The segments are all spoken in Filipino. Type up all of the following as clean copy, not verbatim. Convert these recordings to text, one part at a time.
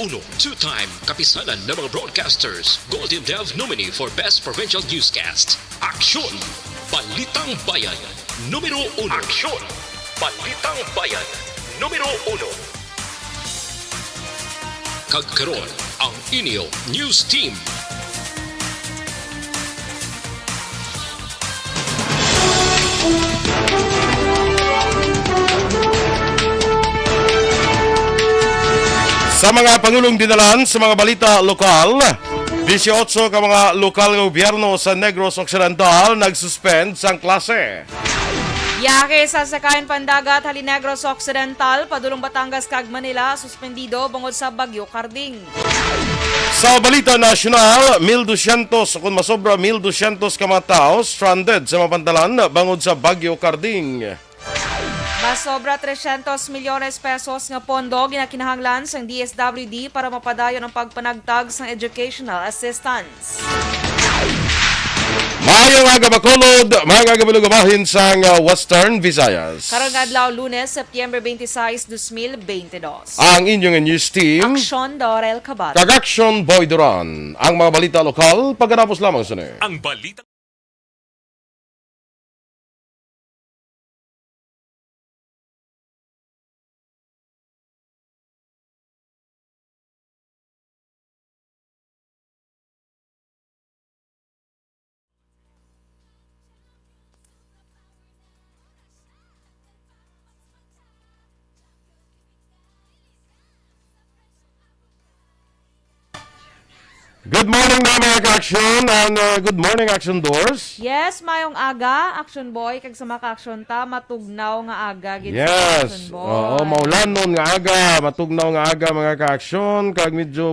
1, two-time kapisanan ng mga broadcasters, Golden Dove nominee for Best Provincial Newscast. Aksyon! Balitang Bayan, numero 1. Aksyon! Balitang Bayan, numero 1. Kagkaroon ang inyong news team. Sa mga pangulong dinalan sa mga balita lokal, 18 ka mga lokal nga gobyerno sa Negros Occidental nagsuspend sang klase. Biyahe sa sakayan pandagat Halinegros Occidental, padulong Batangas kag Manila, suspendido bungod sa Bagyo Karding. Sa balita nasyonal, 1,200 kung masobra 1,200 ka mga tao stranded sa mga pantalan bangod sa Bagyo Karding. Mas sobra 300 milyones pesos nga pondo ginakinahanglan sa DSWD para mapadayon ang pagpanagtag sa educational assistance. Mayong aga Bacolod, mga gabahin sa Western Visayas. Karong adlaw Lunes, September 26, 2022. Ang inyong news team, Aksyon Dorel Cabat. Kag-Action Boy Duran. Ang mga balita lokal, pagkatapos lamang sa Ang balita Good morning mga ka-action and good morning Action Doors. Yes, mayong aga, Action Boy, kag sa maka-action ta, matugnaw nga aga, gid sa Action Yes, Boy. oo, maulan nun nga aga, matugnaw nga aga mga ka-action, kag medyo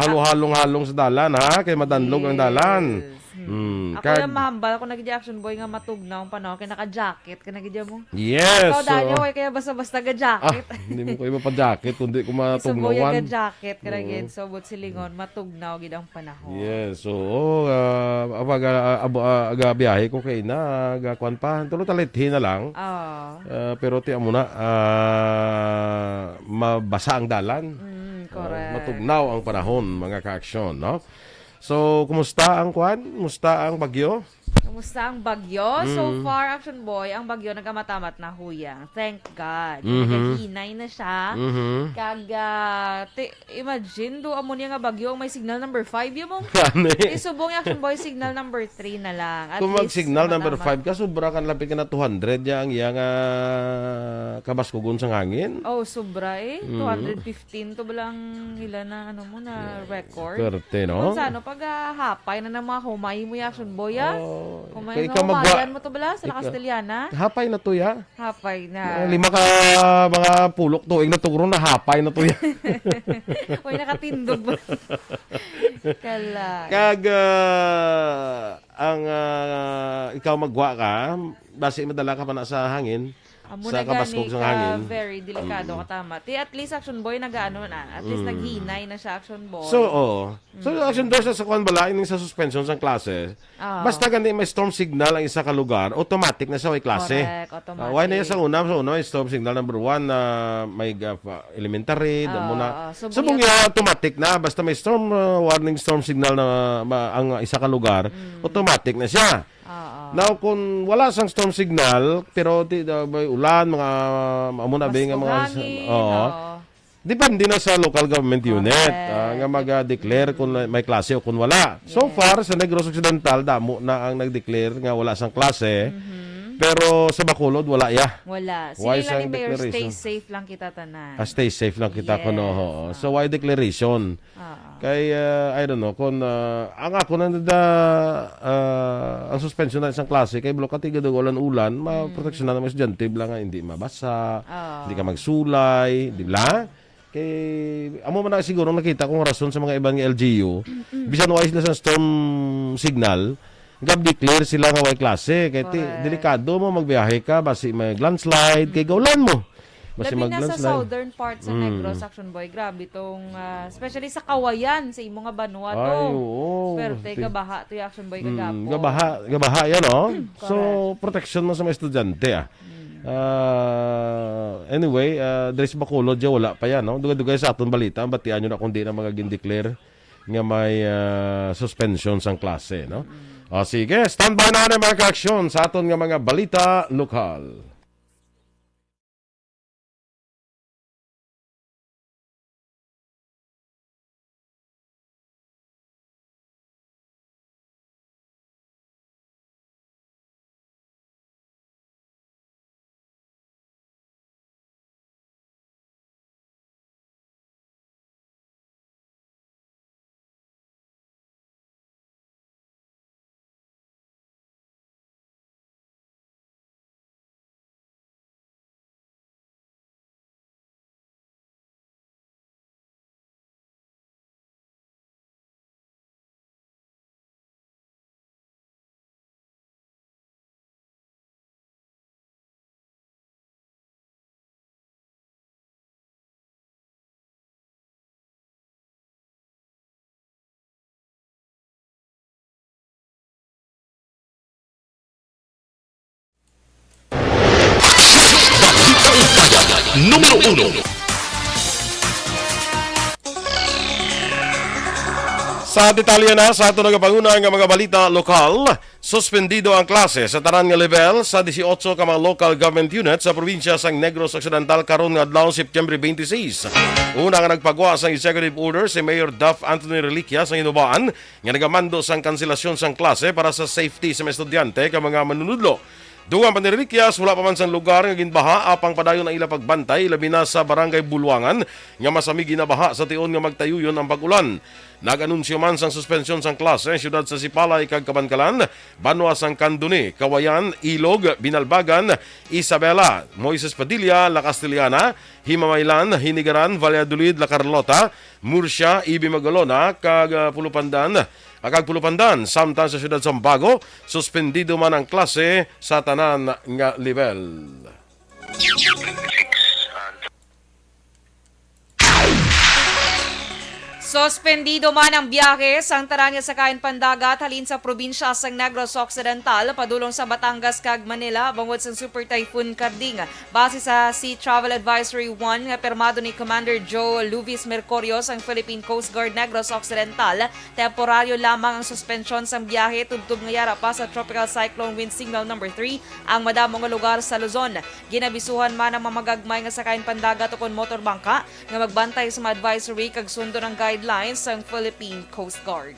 halo-halong-halong sa dalan ha, kay madanlog ang dalan. Ako yung mahambal ako naging Action Boy nga matugnaw ang panahon, kaya naka-jacket, kaya naging mo. Yes. Ikaw, Daniel, kaya basta-basta ga-jacket. Hindi mo ko iba pa jacket, kundi ko So, boy, matugnawan. ga-jacket, kaya naging sobot silingon, matugnaw gid ang panahon. Yes, oo, aga biyahe ko kay na, aga-kwan pa, tulo talithin na lang. Pero tiyan mo na, mabasa ang dalan. Correct. Matugnaw ang panahon, mga ka-aksyon, no? So, kumusta ang kwan? Kumusta ang bagyo? Kumusta ang bagyo? So far, Action Boy, ang bagyo nagamatamat na huyang. Thank God. Nagkahinay na siya. Imagine, do amo niya nga bagyo, may signal number 5 yun mo. Isubong yung Action Boy, signal number 3 na lang. At Kung least, mag-signal number 5 ka, sobra ka lapit ka na 200 yang kabaskugon sa hangin. Oh, sobra eh. 215 to balang ilan na ano mo na record. Swerte, no? Kung saan, pag hapay na ng mga humay mo yung Action Boy, ah. Humay Kaya na ikaw humayan mo to bala sa Castellana. Hapay na to ya. Hapay na. 5 ka mga pulok tuig na tugro na hapay na to ya. Uy, nakatindog ba? Kala. Kag ang ikaw magwa ka, basi madala ka pa na sa hangin. Amo Sa na kabaskog gani sa ka, hangin. very delikado katama. At least Action Boy nag-ano na. At least naghinay na siya Action Boy. So, So, Action Doors sa kwan bala, ining sa suspension sa klase. Basta gani may storm signal ang isa ka lugar, automatic na sa way klase. Correct, automatic. Why na yan sa una? Sa una, may storm signal number 1 na may elementary, muna. Subong ya, automatic na. Basta may storm warning storm signal na ang isa ka lugar, automatic na siya. Now, kung wala sang storm signal, pero may ulan, mga amuna ba nga mga... Depende na sa local government unit nga mag-declare kung may klase o kung wala. So far, sa Negros Occidental, damo na ang nag-declare nga wala sang klase. Pero sa Bacolod, wala ya. Wala. Why Sige lang ni sang Mayor, stay declaration? safe lang kita tanan. Stay safe lang kita ko no. So why declaration? Kay I don't know kung ang ako na ang suspension na isang klase kay block katiga do ulan ma-protection na ng estudyante lang nga hindi mabasa, hindi ka magsulay, di ba? Kay amo man na siguro nakita kong rason sa mga ibang LGU. Bisan wise na sa storm signal, gab-declare sila nga way klase kay delikado mo magbiyahe ka basi may landslide kay gaulan mo. Basi Labi na sa southern part sa Negros, Action Boy, grabe tong, especially sa Kawayan, sa imo nga Vanuatu. Ay, oo. Pero teka, baha to yung Action Boy kagapo. Gabaha yan, no? So, protection mo sa mga estudyante, Anyway, Dres Bacolod dya wala pa yan, no? Dugay-dugay sa aton balita, batian nyo na kung di na magiging declare nga may suspension sang klase, no? O sige, standby na na mga ka-aksyon sa aton nga mga balita lokal. Número 1. Sa detalye na sa ato nagapanguna nga mga balita lokal, suspendido ang klase sa tanan nga level sa 18 ka mga local government units sa probinsya sang Negros Occidental karon nga adlaw September 26. Una nga nagpagawa sang executive order si Mayor Duff Anthony Reliquia sang Inubaan nga nagamando sang kanselasyon sang klase para sa safety sa mga estudyante ka mga manunudlo. Dungan pa ni Reliquias, wala pa man sang lugar nga ginbaha apang padayon ang ila pagbantay labi na sa barangay Bulwangan nga masami ginabaha sa tion nga magtayuyon ang pag-ulan. Nag-anunsyo man sang suspensyon sang klase siyudad sa Sipalay kag Kabankalan, Banwa sang Candoni, Kawayan, Ilog, Binalbagan, Isabela, Moises Padilla, La Castellana, Himamaylan, Hinigaran, Valladolid, La Carlota, Murcia, Ibi Magalona, kag Pulupandan, samtang sa siyudad Sambago, suspendido man ang klase sa tanan nga level. Suspendido man ang biyahe sang taranya sa kain pandagat halin sa probinsya sang Negros Occidental padulong sa Batangas kag Manila bangod sa Super Typhoon Karding. Base sa Sea Travel Advisory 1 nga permado ni Commander Joe Luvis Mercurio sang Philippine Coast Guard Negros Occidental, temporaryo lamang ang suspensyon sang biyahe tubtub nga yara pa sa Tropical Cyclone Wind Signal number 3 ang madamong nga lugar sa Luzon. Ginabisuhan man ang mamagagmay nga sa kain pandagat o kon motorbangka nga magbantay sa mga advisory kag sundo ng guidelines ng Philippine Coast Guard.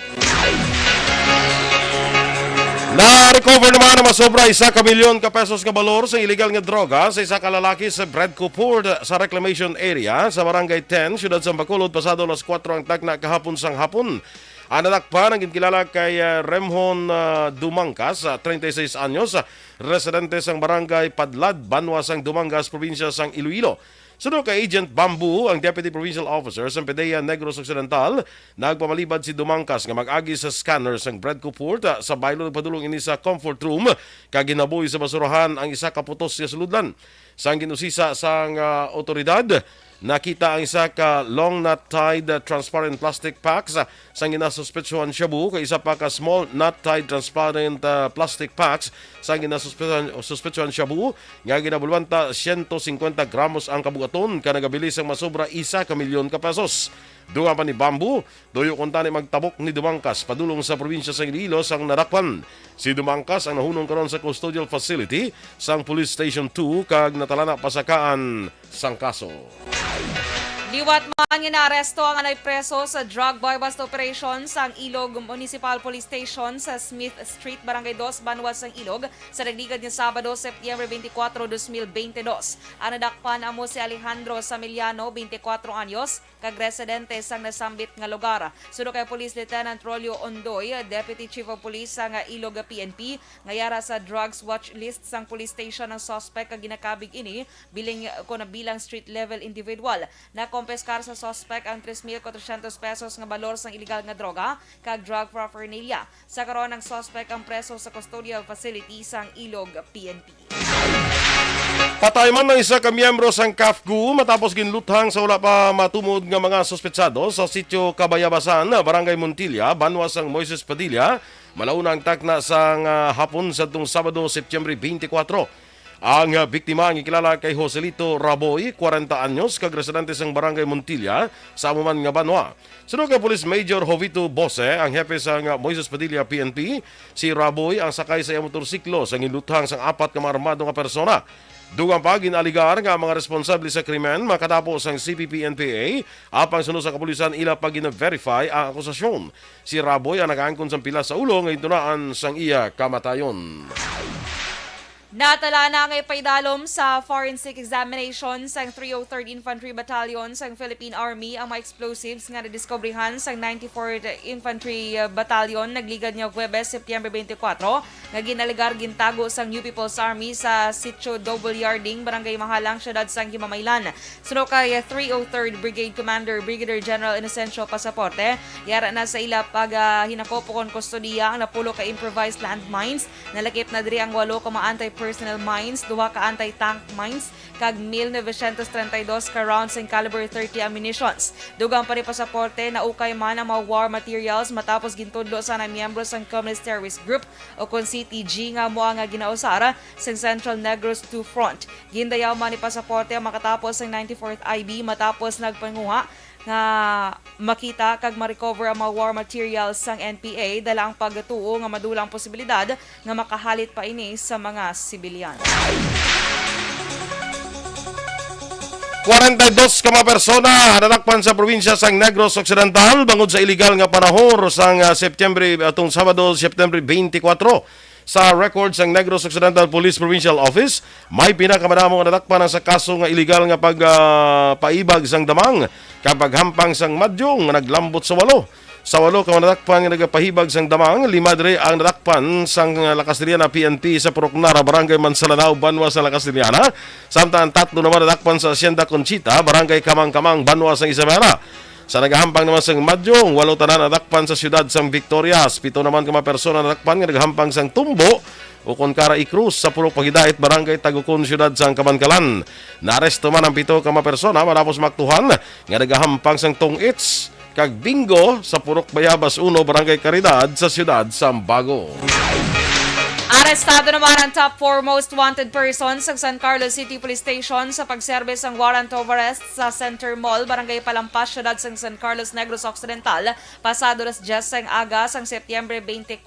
Na-recover naman ang masobra 1 milyon ka pesos ka balor sa illegal nga droga sa isa ka lalaki sa Bredco Port sa reclamation area sa Barangay 10, siyudad sa Bacolod, pasado alas 4 ang tagna kahapon sang hapon. Ang nadakpan ang ginkilala kay Remhon Dumangkas, 36 anyos, residente sang Barangay Padlad, Banwa sang Dumangas, probinsya sang Iloilo. Sunod kay Agent Bamboo, ang Deputy Provincial Officer sa PDEA Negros Occidental, nagpamalibad si Dumangkas nga mag-agi sa scanner sang Bredco Port sa baylo nagpadulong ini sa comfort room kag ginabuhi sa basurahan ang isa ka putos nga suludlan. Sang ginusisa sang otoridad, nakita ang isa ka long knot tied transparent plastic packs sang ginasuspetsuhan shabu kay isa pa ka small knot tied transparent plastic packs sang ginasuspetsuhan shabu nga ginabulwanta 150 gramos ang kabugaton ka nagabili sang masobra 1 milyon ka pesos. Dunga pa ni Bamboo, doyo kuntani magtabok ni Dumangkas padulong sa probinsya sa Iloilo sang narakwan. Si Dumangkas ang nahunong karon sa custodial facility sang Police Station 2 kag natalana pasakaan sang kaso. Liwat man nga naaresto ang anay preso sa drug boy bust operation sa Ilog Municipal Police Station sa Smith Street, Barangay 2, Banwa sang Ilog sa nagligad ng Sabado, September 24, 2022. Ang nadakpan amo si Alejandro Samiliano, 24 anyos, kag residente sang nasambit nga lugar. Suno kay Police Lieutenant Rolio Ondoy, Deputy Chief of Police sang Ilog PNP, ngayara sa drugs watch list sang police station ng suspect kag ginakabig ini bilang street level individual. Nakompeskar sa suspect ang 3,400 pesos nga balor sang illegal nga droga kag drug paraphernalia. Sa karon ng suspect ang preso sa custodial facility sang Ilog PNP. Patay man ng isa ka miyembro sang CAFGU matapos ginluthang sa wala pa matumod nga mga suspetsado sa sitio Kabayabasan, Barangay Montilla, Banwa sang Moises Padilla, malauna ang takna sang hapon sa tung Sabado, September 24. Ang biktima ang ikilala kay Joselito Raboy, 40 anyos, kag residente sang Barangay Montilla, sa amuman nga Banwa. Sunod kay Police Major Jovito Bose, ang hepe sang Moises Padilla PNP, si Raboy ang sakay sa iyang motorsiklo sang inluthang sang 4 ka mga armado nga persona. Dugang pa ginaligar nga mga responsable sa krimen makatapos ang CPP-NPA apang sunod sa kapulisan ila pag verify ang akusasyon. Si Raboy ang nakaangkon sa pila sa ulo ngayon tunaan sang iya kamatayon. Natala na ang ipaidalom sa forensic examination sang 303rd Infantry Battalion sang Philippine Army ang mga explosives nga nadiskobrihan sang 94th Infantry Battalion nagligad niya Huwebes, September 24 nga ginaligar gintago sang UP People's Army sa Sitio Double Yarding, Barangay Mahalang, syudad sang Himamaylan. Sunod kay 303rd Brigade Commander Brigadier General Inocencio Pasaporte, yara na sa ila pag hinakopokon kustodiya ang napulo ka improvised landmines, nalakip na diri ang 8 ka mga anti-personnel mines, 2 ka anti-tank mines, kag 1932 ka rounds and caliber 30 ammunitions. Dugang pa rin Pasaporte na ukay man ang mga war materials matapos gintudlo sa na miyembro sang Communist Terrorist Group o kung CTG nga mo nga ginausara sa Central Negros 2 Front. Gindayaw man ni Pasaporte ang makatapos ng 94th IB matapos nagpanguha nga makita kag ma-recover ang mga war materials sang NPA dala ang pagtuo nga madulang posibilidad nga makahalit pa ini sa mga sibilyan. 42 ka mga persona nadakpan sa probinsya sang Negros Occidental bangod sa illegal nga panahon sang September atong Sabado, September 24. Sa records ng Negros Occidental Police Provincial Office, may pinakamadamong nadakpan sa kaso nga illegal nga pagpaibag sang damang kapag hampang sang madyong nga naglambot sa 8. Sa 8 ka nadakpan nga nagapahibag sang damang, 5 diri ang nadakpan sang Lakasdiliana PNP sa Puroknara, Barangay Mansalanao, Banwa sa Lakasdiliana. Samtang 3 naman nadakpan sa Hacienda Conchita, Barangay Kamang-Kamang, Banwa sa Isabela. Sa nagahampang naman sang Madyong, 8 tanan nadakpan sa siyudad sang Victorias. 7 naman ka mga persona nadakpan nga nagahampang sang Tumbo o Concara Cruz sa Purok Pagidait, Barangay Tagukon, siyudad sang Kamankalan. Naaresto man ang 7 ka mga persona matapos maktuhan nga nagahampang sang Tongits kag Bingo sa Purok Bayabas 1, Barangay Caridad sa siyudad Sambago. Arestado naman ang top 4 most wanted persons sa San Carlos City Police Station sa pagserbis ng warrant of arrest sa Center Mall, Barangay Palampas, syudad ng San Carlos, Negros Occidental, pasado las 10 sang aga sang Setyembre 24.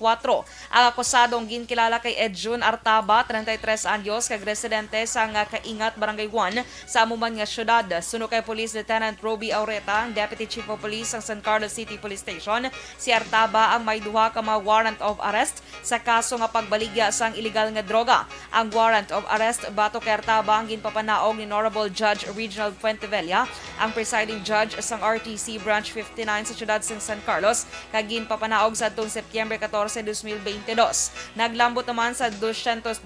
Ang akusadong ginkilala kay Edjun Artaba, 33 anyos, kag residente sang Kaingat, Barangay 1 sa amuman nga syudad. Suno kay Police Lieutenant Roby Aureta, ang Deputy Chief of Police ng San Carlos City Police Station, si Artaba ang may duha ka mga warrant of arrest sa kaso nga pagbaligya sang illegal nga droga. Ang warrant of arrest bato kay Artaba ang ginpapanaog ni Honorable Judge Regional Fuentevilla, ang presiding judge sang RTC Branch 59 sa siyudad ng San Carlos, kag ginpapanaog sa atong Setyembre 14, 2022. Naglambot naman sa 202,000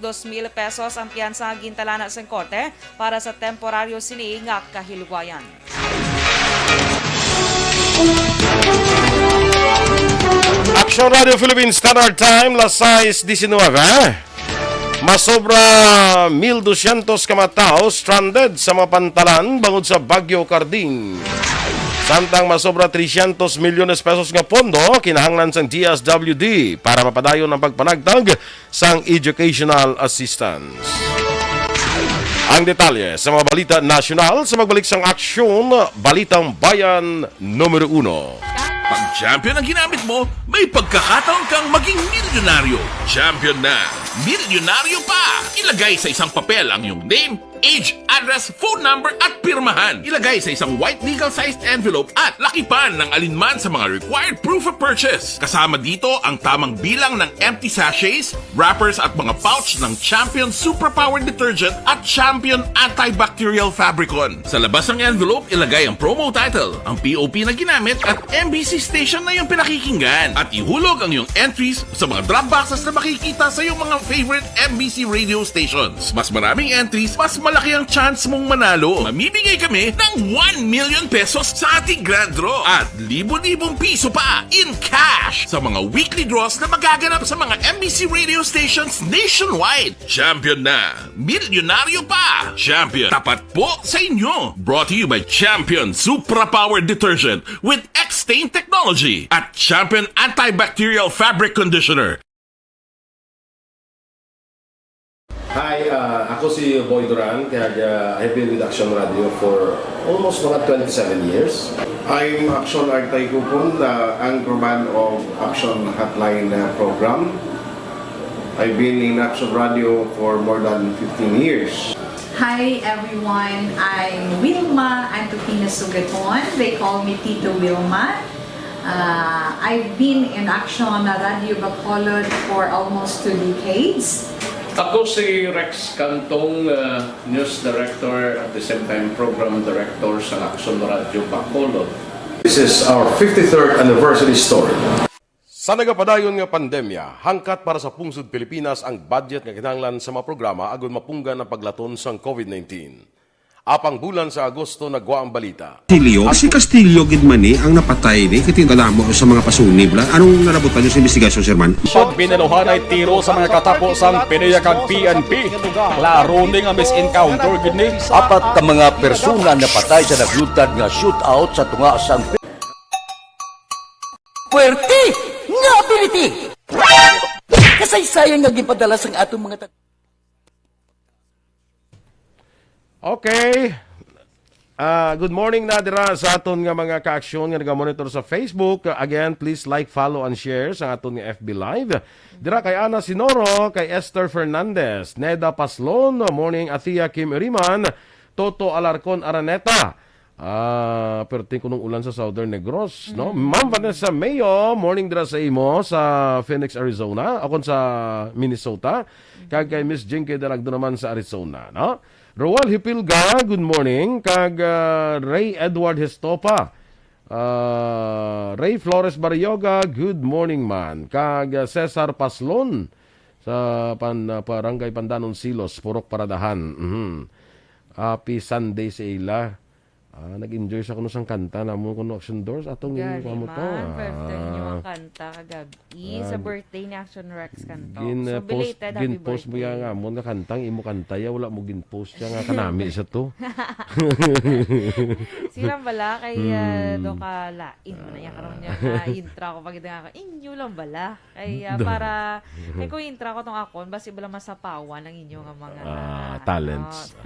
pesos ang piyansa nga gintalana sa korte para sa temporaryo sini nga kahilwayan. Action Radio Philippines Standard Time, las 6:19. Masobra 1,200 ka mga tao stranded sa mga pantalan bangod sa Bagyo Carding. Samtang masobra 300 milyones pesos nga pondo kinahanglan sang DSWD para mapadayon ang pagpanagtag sang educational assistance. Ang detalye sa mga balita nasyonal sa magbalik sang aksyon, Balitang Bayan numero 1. Pag champion ang ginamit mo, may pagkakataon kang maging milyonaryo. Champion na! Milyonaryo pa! Ilagay sa isang papel ang iyong name, age, address, phone number at pirmahan. Ilagay sa isang white legal-sized envelope at lakipan ng alinman sa mga required proof of purchase. Kasama dito ang tamang bilang ng empty sachets, wrappers at mga pouch ng Champion Superpower Detergent at Champion Antibacterial Fabricon. Sa labas ng envelope, ilagay ang promo title, ang POP na ginamit at MBC station na yung pinakikinggan. At ihulog ang iyong entries sa mga drop boxes na makikita sa iyong mga favorite MBC radio stations. Mas maraming entries, mas malaki ang chance mong manalo. Mamimigay kami ng 1 million pesos sa ating grand draw at libo-libong piso pa in cash sa mga weekly draws na magaganap sa mga MBC radio stations nationwide. Champion na! Milyonaryo pa! Champion, tapat po sa inyo! Brought to you by Champion Supra Power Detergent with X-Stain Technology at Champion Antibacterial Fabric Conditioner. Hi, ako si Boy Duran, kaya I've been with Action Radio for almost mga 27 years. I'm Action Artay Kupon, the anchorman of Action Hotline program. I've been in Action Radio for more than 15 years. Hi everyone, I'm Wilma Antopina Sugaton. They call me Tito Wilma. I've been in Action Radio Bacolod for almost 2 decades. Ako si Rex Cantong, News Director at the same time Program Director sa Action Radio Bacolod. This is our 53rd anniversary story. Sa nagapadayon nga pandemya, hangkat para sa pungsod Pilipinas ang budget nga kinahanglan sa mga programa agon mapunggan ang paglaton sang COVID-19. Apang bulan sa Agosto nagwa ang balita. Castillo, si Castillo gid man ni ang napatay ni kitingala mo sa mga pasunib la. Anong nalabutan niyo sa investigasyon, Sir Man? Pagbineluhan ay tiro sa mga katapos-ang PDEA kag PNP. Klaro ni nga misencounter gid ni. Apat ka mga persona na patay sa naglutad nga shootout sa tunga sang Puerte nga ability. Kasaysayan nga gipadala sang atong mga Okay. Good morning na dira sa aton nga mga ka-aksyon nga naga-monitor sa Facebook. Again, please like, follow, and share sa aton nga FB Live. Dira kay Ana Sinoro, kay Esther Fernandez, Neda Paslon, morning Athea Kim Iriman, Toto Alarcon Araneta. Perting ko nung ulan sa Southern Negros, no? Ma'am Vanessa Mayo, morning dira sa imo sa Phoenix, Arizona. Akon sa Minnesota. Kag kay Miss Jinky Daragdo naman sa Arizona, no? Roel Hipilga, good morning. Kag Ray Edward Hestopa. Ray Flores Barrioga, good morning man. Kag Cesar Paslon sa Barangay Pandanon Silos, Purok Paradahan. Happy Sunday sa ila. Nag-enjoy sa kuno sang kanta na mo kuno Action Doors atong imo mo to. Birthday niyo ang kanta kagabi sa birthday ni Action Rex kanto. So belated happy Gin-post mo birthday. nga mo nga kantang imo kanta ya wala mo gin-post siya nga kanami sa to. Silang bala kay do ka lain man ya karon niya na intro ko pag nga inyo lang bala. Kay para kay ko intro ko tong akon basi bala masapawan ang inyo nga mga talents.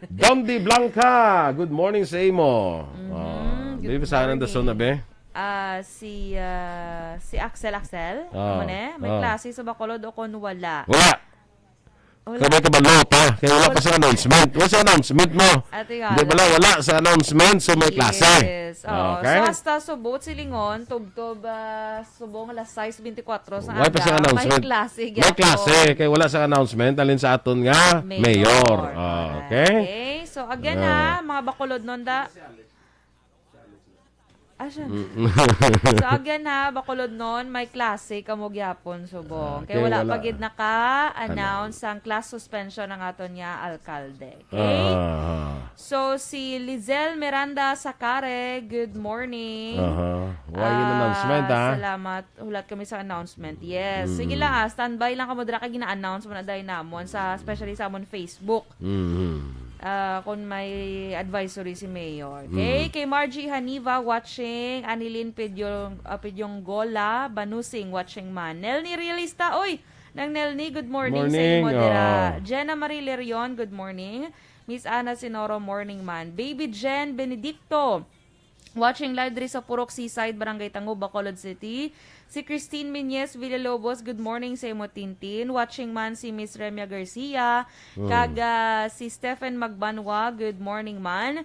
Dondi Blanca, good morning sa imo. Baby sana nda na be. Si Axel mo ne may klase sa Bacolod o kon wala. Kaya ka balo pa. Kaya wala pa sa announcement. Wala sa announcement mo. Hindi wala sa announcement. So may klase. Yes. Okay. So hasta subot silingon, tubtob subong alas 6:24 sa Wala pa sa announcement. May klase. May klase. Kaya wala sa announcement. Alin sa aton nga mayor. Okay. So again mga Bacolod nonda. So again Bacolod non may klase kamo gyapon subong. Kay wala pa gid naka-announce ang class suspension ng aton nga alkalde. Okay? So si Lizel Miranda Sakare, good morning. Why yung announcement Salamat. Hulat kami sa announcement. Yes. Sige lang standby lang kamo dira kay gina-announce mo na dai namon sa especially sa amon Facebook. Kung may advisory si Mayor. Okay? Kay Margie Haniva watching, Anilin Pidyong Gola, Banusing watching man. Nelny Realista, oy! Nang Nelny, good morning sa imo dira. Jenna Marie Lerion, good morning. Miss Ana Sinoro, morning man. Baby Jen Benedicto, watching live diri sa Purok Seaside, Barangay Tango, Bacolod City. Si Christine Minyes Villalobos, good morning sa imo Tintin. Watching man si Miss Remia Garcia. Kaga si Stephen Magbanwa, good morning man.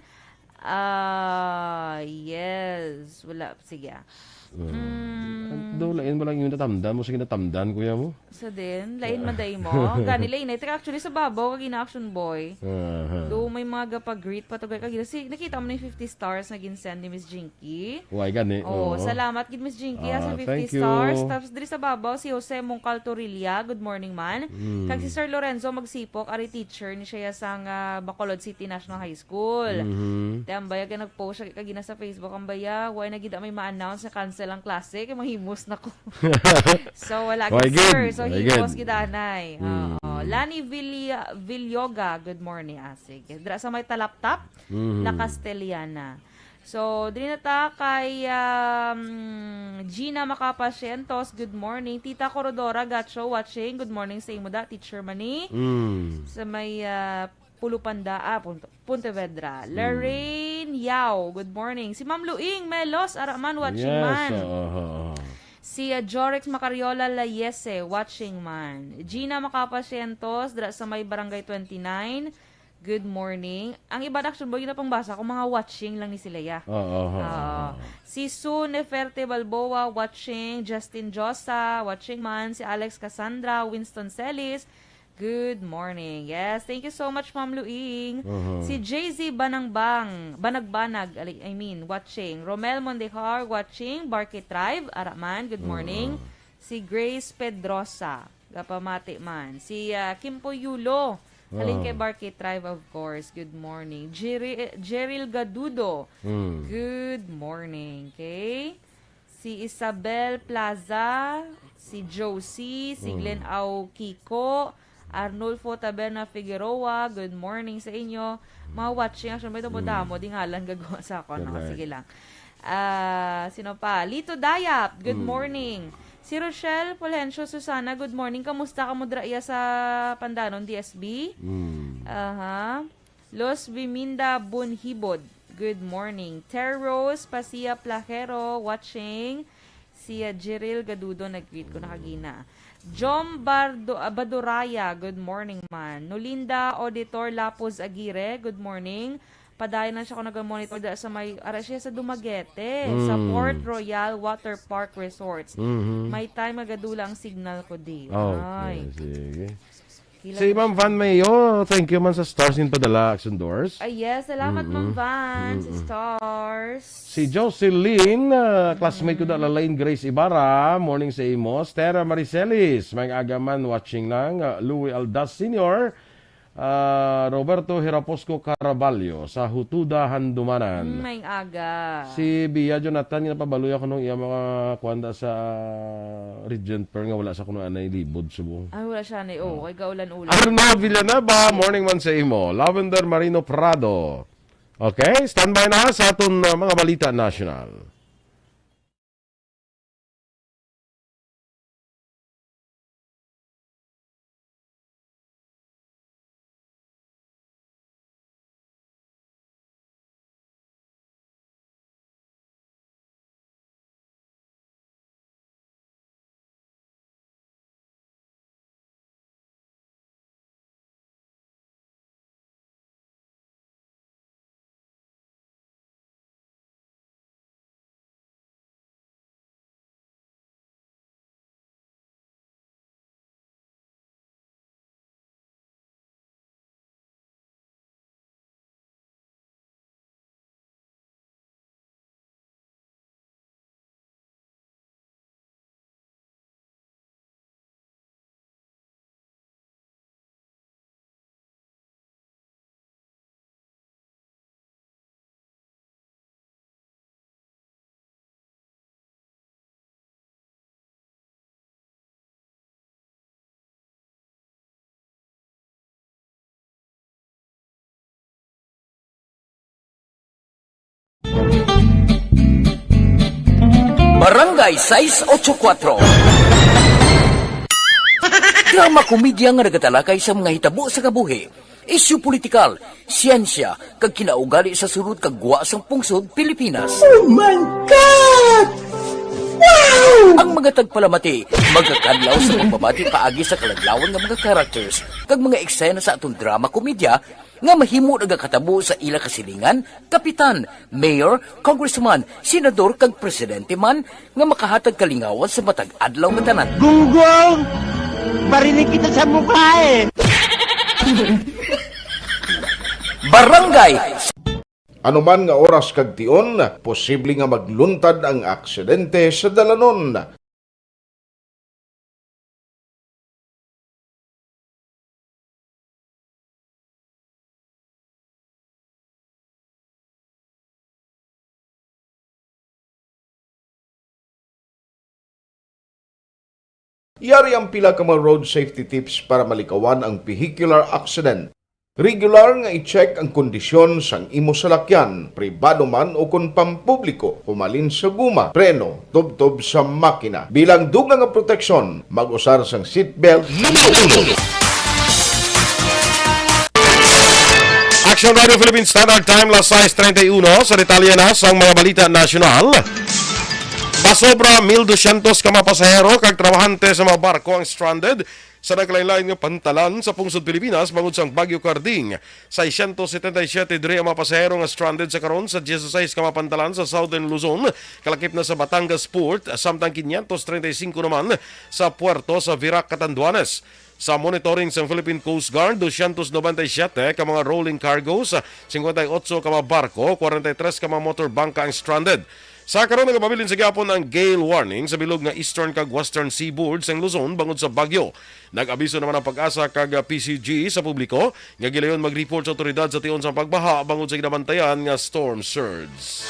Yes. Wala. Sige. Lain mo lang yung natamdan mo. Sige natamdan, kuya mo. So din, lain maday mo. Gani lain. Teka, actually sa babaw, kag ina-action boy. Do may mga gapag-greet pa to. Nakita mo na yung 50 stars na ginsend ni Miss Jinky. Why, gani? Salamat gid Miss Jinky sa 50 thank you. stars. Tapos diri sa babaw, si Jose Mongcal Torilla, good morning man. Kag si Sir Lorenzo Magsipok, ari teacher ni siya sang Bacolod City National High School. Ambaya ka nag-post siya kagina sa Facebook. Ambaya, why na gid may ma-announce na cancel ang klase. Kay mahimos na ko. So, wala gid sir. So, himos gid anay. Lani Vilyoga, good morning. Sige. Dira sa may talaptap, La Castellana. So, din na ta kay Gina Macapacientos, good morning. Tita Corodora Gacho watching, good morning sa imo da, Teacher Mani. Sa may Pulupanda, Pontevedra. Lorraine Yao, good morning. Si Ma'am Luing Melos, Araman watching man. Si Jorix Macariola Layese, watching man. Gina Macapacientos, dra sa may Barangay 29, good morning. Ang iba action boy na pangbasa ko, mga watching lang ni sila ya. Si Su Neferte Balboa, watching. Justin Josa, watching man. Si Alex Cassandra, Winston Celis, good morning. Yes, thank you so much, Ma'am Luing. Si JZ Banagbanag, watching. Romel Mondejar, watching. Barkit Tribe, Araman, good morning. Si Grace Pedrosa, Gapamati man. Si Kimpo Yulo, halin kay Barkit Tribe, of course, good morning. Jeril Gadudo, good morning. Okay? Si Isabel Plaza, si Josie, si Glenn Au Kiko, Arnulfo Taberna Figueroa, good morning sa inyo. Mga watching, actually, may ito po damo, di ngalan gagawa sa ako. No? Sige lang. Sino pa? Lito Dayap, good morning. Si Rochelle Polencio Susana, good morning. Kamusta ka mo draiya sa Pandanon, DSB? Los Biminda Bunhibod, good morning. Terrose Pasia Plajero, watching. Si Jiril Gadudo, nag-greet ko, nakagina. Jom Baduraya, good morning man. Nolinda Auditor Lapos Aguirre, good morning. Padayon na siya kung nag-monitor sa may arasya sa Dumaguete, sa Port Royal Water Park Resorts. May time magadula ang signal ko di. Okay, sige. Si Ma'am Van Mayo, thank you man sa stars in padala Action Doors. Ay yes, salamat Ma'am Van sa stars. Si Jocelyn, classmate ko na Lalaine Grace Ibarra, morning sa imo. Stera Maricelis, may agaman watching ng Louis Aldas Sr., Roberto Hiraposco Caraballo sa Hutuda Handumanan. May aga. Si Bia Jonathan, yung napabaluy ako nung iya mga kwanda sa Regent Per nga wala sa kuno anay libod subo. Ay wala siya ni kay gaulan-ulan. Arno Villanueva, morning man sa imo. Lavender Marino Prado. Okay, standby na sa aton mga balita national. Barangay 684. Drama komedya nga nagatalakay sa mga hitabo sa kabuhi, isyu politikal, siyensya, kag kinaugali sa surut kag guwa sang pungsod Pilipinas. Oh my God! Wow! Ang mga tagpalamati, magkakadlaw sa pagbabati paagi sa kalaglawan ng mga characters kag mga eksena sa atong drama komedya nga mahimo nagakatabo sa ila kasilingan, kapitan, mayor, congressman, senador kag presidente man nga makahatag kalingawan sa matag adlaw nga tanan. Gunggong! Barinig kita sa mukha eh! Barangay! Anuman nga oras kag tion, posible nga magluntad ang aksidente sa dalanon. Yari ang pila ka mga road safety tips para malikawan ang vehicular accident. Regular nga i-check ang kondisyon sang imo salakyan, pribado man o kung pampubliko, pumalin sa guma, preno, tubtob sa makina. Bilang dugang nga proteksyon, mag-usar sang seatbelt. Action Radio Philippines Standard Time, las 6:31. Sa detalye na sang mga balita nasyonal. Basobra 1,200 ka mga pasahero kag trabahante sa mga barko ang stranded sa naglain-lain nga pantalan sa pungsod Pilipinas bangod sang Bagyo Carding. 677 diri ang mga pasahero nga stranded sa karon sa 16 ka mga pantalan sa Southern Luzon, kalakip na sa Batangas Port, samtang 535 naman sa puerto sa Virac, Catanduanes. Sa monitoring sa Philippine Coast Guard, 297 ka mga rolling cargos, 58 ka mga barko, 43 ka mga motor bangka ang stranded. Sa karon nagapabilin sa gyapon ang gale warning sa bilog nga eastern kag western seaboard sa Luzon bangod sa bagyo. Nag-abiso naman ang Pag-asa kag PCG sa publiko nga gilayon mag-report sa otoridad sa tion sa pagbaha bangod sa ginabantayan nga storm surge.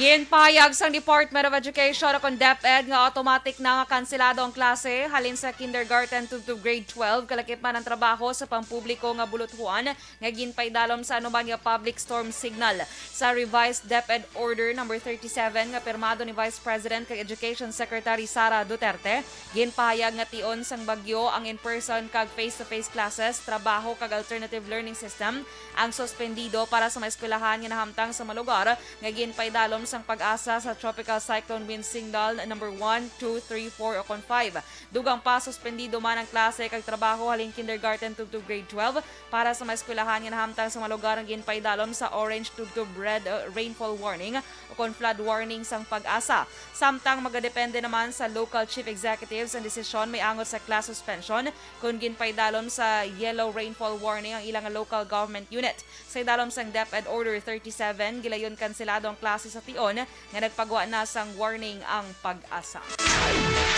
Ginpahayag sang Department of Education akong DepEd nga automatic na nga kanselado ang klase halin sa kindergarten to grade 12 kalakip man ang trabaho sa pampubliko nga buluthuan nga ginpaidalom sa anuman nga public storm signal. Sa revised DepEd Order number 37 nga pirmado ni Vice President kag Education Secretary Sara Duterte, ginpahayag nga tion sang bagyo ang in-person kag face-to-face classes, trabaho kag alternative learning system ang suspendido para sa mga eskwelahan nga nahamtang sa malugar nga ginpaidalom sang Pag-asa sa Tropical Cyclone Wind Signal number 1, 2, 3, 4 o 5. Dugang pa suspendido man ang klase kag trabaho halin kindergarten to grade 12 para sa mga eskwelahan nga nahamtang sa mga lugar nga ginpaidalom sa orange to red rainfall warning o flood warning sang Pag-asa. Samtang magadepende naman sa local chief executives ang desisyon may angot sa class suspension kung ginpaidalom sa yellow rainfall warning ang ilang local government unit. Sa idalom sang DepEd Order 37, gilayon kanselado ang klase sa tion nga nagpagawa na sang warning ang Pag-asa.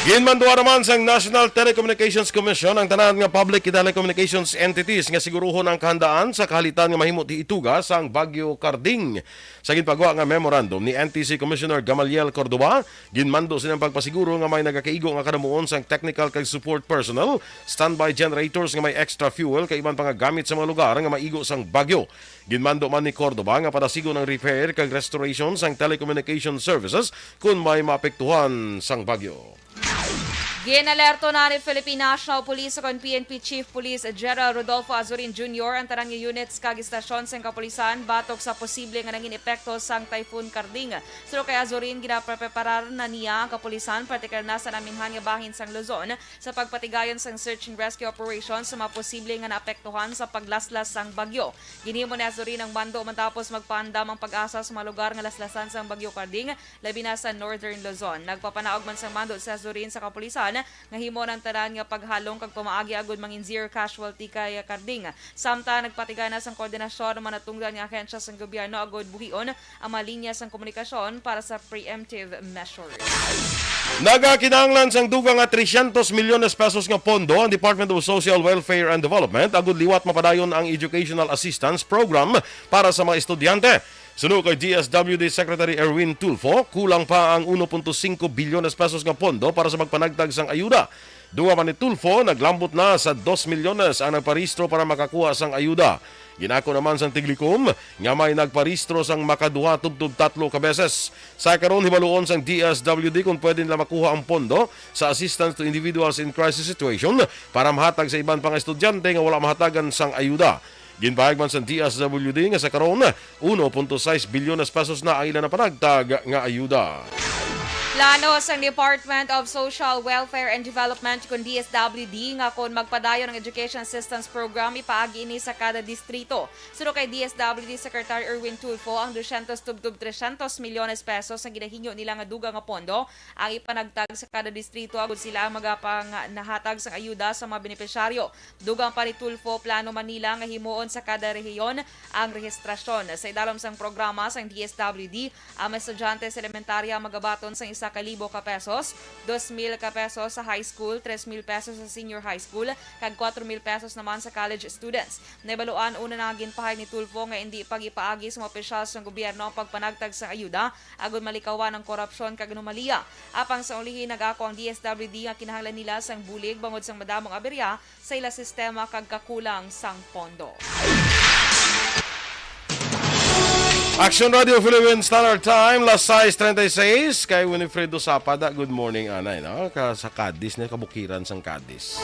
Ginmanduha naman sang National Telecommunications Commission ang tanan nga public telecommunications entities nga siguruhon ang kahandaan sa kahalitan nga mahimo ti ituga sang Bagyo Carding. Sa ginpagawa nga memorandum ni NTC Commissioner Gamaliel Cordoba, ginmando silang pagpasiguro nga may nagakaigo nga kanamuon sang technical kag support personnel, standby generators nga may extra fuel kay iban pa nga gamit sa mga lugar nga maigo sang bagyo. Ginmando man ni Cordoba nga padasigo ng repair kag restoration sang telecommunication services kung may maapektuhan sang bagyo. Ginalerto na ni Philippine National Police o PNP Chief Police General Rodolfo Azurin Jr. ang tarang units kag istasyon sa kapulisan batok sa posible nga nangin epekto sang Typhoon Carding. Sino kay Azurin ginapreparar na niya ang kapulisan partikular na sa naminhan nga bahin sang Luzon sa pagpatigayon sang search and rescue operations sa mga posible nga naapektuhan sa paglaslas sang bagyo. Ginhimo ni Azurin ang bando matapos magpaandam ang Pag-asa sa mga lugar nga laslasan sang Bagyo Carding labi na sa Northern Luzon. Nagpapanaog man sang mando sa Azurin sa kapulisan nga himo ng tanan nga paghalong kag pamaagi agud mangin zero casualty kay Carding. Samtang nagpatigay na sang koordinasyon ng manatungdan nga ahensya sang gobyerno agud buhion ang mga linya sang komunikasyon para sa preemptive measures. Nagakinahanglan sang dugang nga 300 milyones pesos nga pondo ang Department of Social Welfare and Development agud liwat mapadayon ang Educational Assistance Program para sa mga estudyante. Sunod kay DSWD Secretary Erwin Tulfo, kulang pa ang 1.5 bilyones pesos nga pondo para sa magpanagtag sang ayuda. Duwa man ni Tulfo, naglambot na sa 2 milyones ang nagparehistro para makakuha sang ayuda. Ginako naman sang Tiglikom nga may nagparehistro sang makaduha tubtub 3 ka beses. Sa karon hibaluon sang DSWD kung pwede nila makuha ang pondo sa assistance to individuals in crisis situation para mahatag sa iban pang estudyante nga wala mahatagan sang ayuda. Ginpahayag man sa DSWD nga sa karon 1.6 bilyones pesos na ang ilan na panagtag nga ayuda. Plano sa Department of Social Welfare and Development kung DSWD nga kung magpadayon ng Education Assistance Program ipaagi ini sa kada distrito. Sino kay DSWD Secretary Erwin Tulfo ang 200 milyones pesos ang ginahinyo nila nga dugang nga pondo ang ipanagtag sa kada distrito agud sila ang magapang nahatag sa ayuda sa mga benepisyaryo. Dugang pa ni Tulfo plano man nila nga himuon sa kada rehiyon ang rehistrasyon. Sa idalom sang programa sang DSWD ang estudyante sa elementarya magabaton sa 1,000 ka pesos, 2,000 ka pesos sa high school, 3,000 pesos sa senior high school, kag 4,000 pesos naman sa college students. Naibaluan una na ginpahay ni Tulfo nga hindi pag-ipaagi sa mga opisyal sa gobyerno ang pagpanagtag sa ayuda agon malikawan ang korupsyon kag anomalya. Apang sa ulihin nagako ang DSWD nga kinahanglan nila sang bulig bangod sang madamong aberya sa ila sistema kag kakulang sang pondo. Action Radio Philippines Standard Time, las 6:36 kay Winifredo Zapada. Good morning, anay, no? Sa Cadiz, na kabukiran sang Cadiz.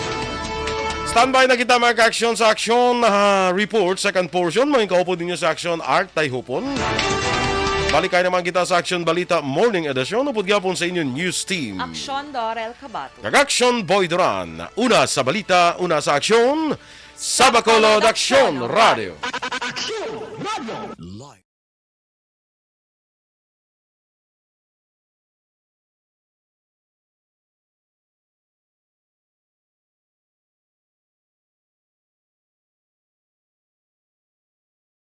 Standby na kita mga ka-action sa action report, second portion. Mga kaupo ninyo sa action art tay hupon. Balikay naman kita sa action balita morning edition. Upod gyapon sa inyong news team. Aksyon Dorel Cabato. Kag-action Boy Duran. Una sa balita, una sa action. Sa Bacolod Action Radio. Live.